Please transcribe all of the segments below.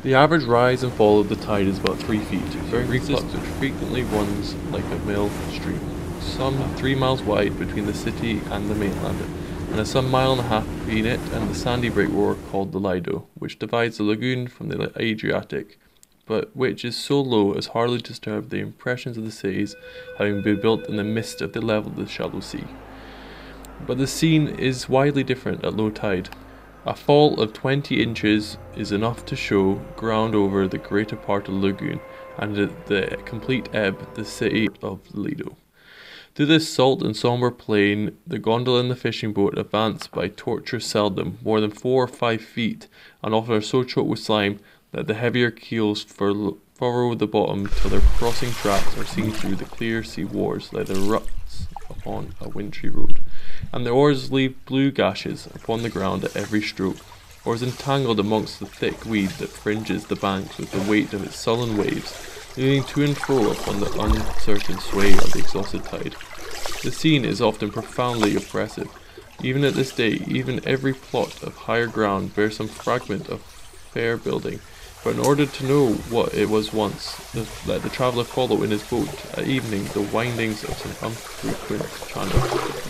The average rise and fall of the tide is about 3 feet, during reflux which frequently runs like a mill stream, some 3 miles wide between the city and the mainland, and has some mile and a half between it and the sandy breakwater called the Lido, which divides the lagoon from the Adriatic, but which is so low as hardly to disturb the impressions of the cities, having been built in the midst of the level of the shallow sea. But the scene is widely different at low tide. A fall of 20 inches is enough to show ground over the greater part of the lagoon, and at the complete ebb, the city of Lido. Through this salt and sombre plain, the gondola and the fishing boat advance by tortuous seldom, more than 4 or 5 feet, and often are so choked with slime that the heavier keels furrow the bottom till their crossing tracks are seen through the clear sea waters like the ruts upon a wintry road, and the oars leave blue gashes upon the ground at every stroke, or is entangled amongst the thick weed that fringes the banks with the weight of its sullen waves, leaning to and fro upon the uncertain sway of the exhausted tide. The scene is often profoundly oppressive. Even at this day, even every plot of higher ground bears some fragment of fair building, but in order to know what it was once, let the traveller follow in his boat at evening the windings of some unfrequented channel,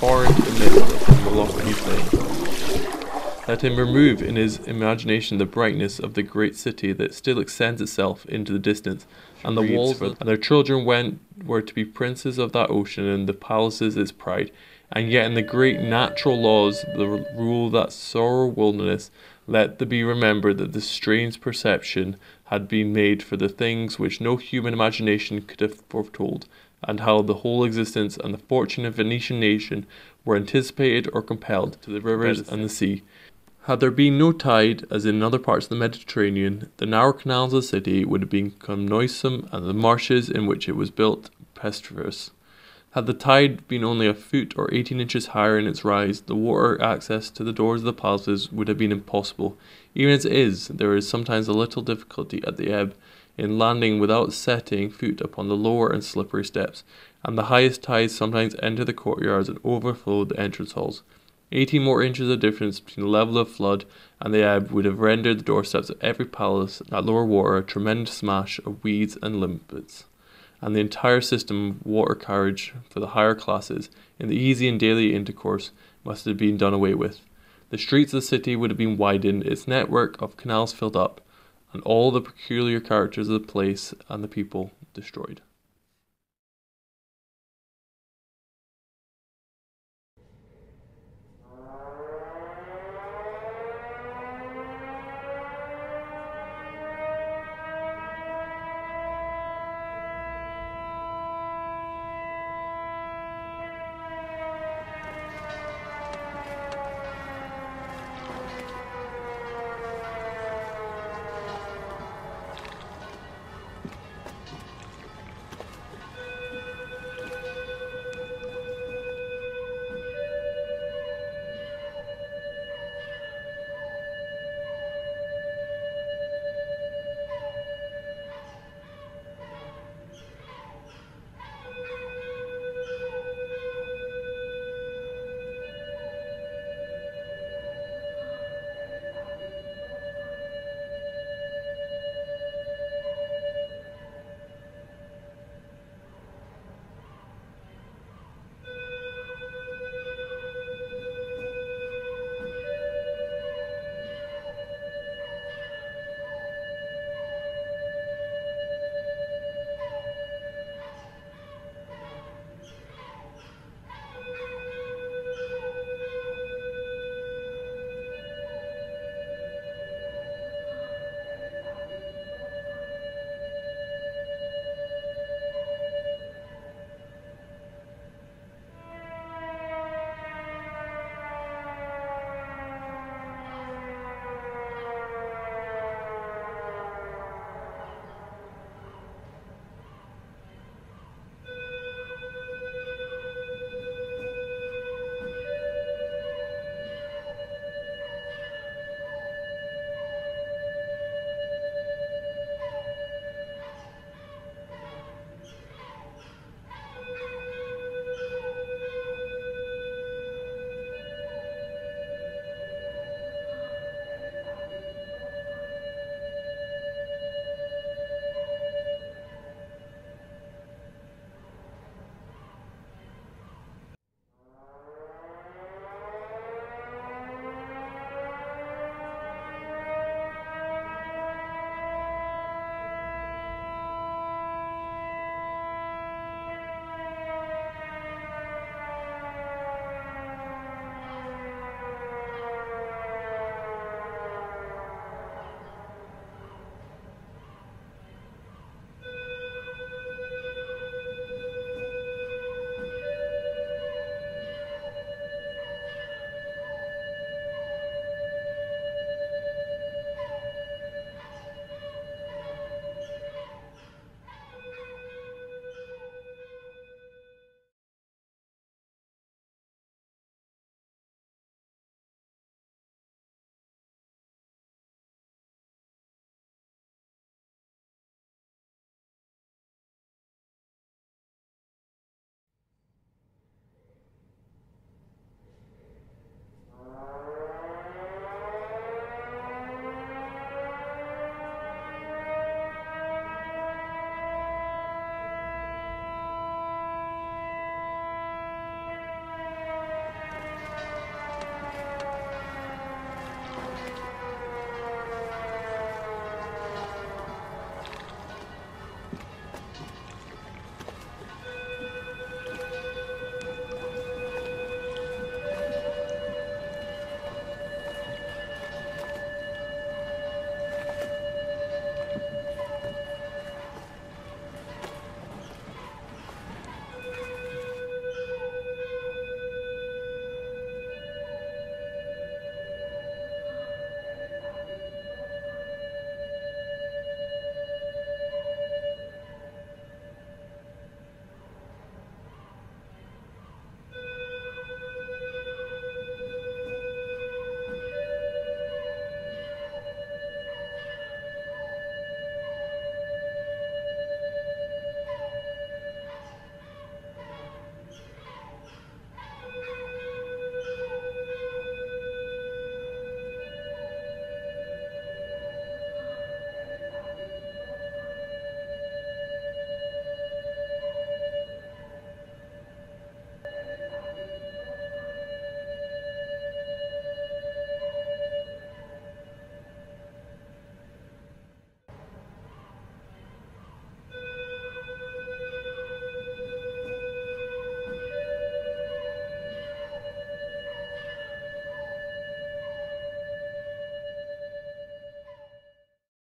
far into the midst of the lofty plain. Let him remove in his imagination the brightness of the great city that still extends itself into the distance, and the walls, and their children were to be princes of that ocean, and the palaces its pride, and yet in the great natural laws the rule that sorrow wilderness. Let it be remembered that this strange perception had been made for the things which no human imagination could have foretold, and how the whole existence and the fortune of the Venetian nation were anticipated or compelled to the rivers and the sea. Had there been no tide, as in other parts of the Mediterranean, the narrow canals of the city would have become noisome, and the marshes in which it was built pestiferous. Had the tide been only a foot or 18 inches higher in its rise, the water access to the doors of the palaces would have been impossible. Even as it is, there is sometimes a little difficulty at the ebb in landing without setting foot upon the lower and slippery steps, and the highest tides sometimes enter the courtyards and overflow the entrance halls. 18 more inches of difference between the level of flood and the ebb would have rendered the doorsteps of every palace at lower water a tremendous smash of weeds and limpets, and the entire system of water carriage for the higher classes, in the easy and daily intercourse, must have been done away with. The streets of the city would have been widened, its network of canals filled up, and all the peculiar characters of the place and the people destroyed.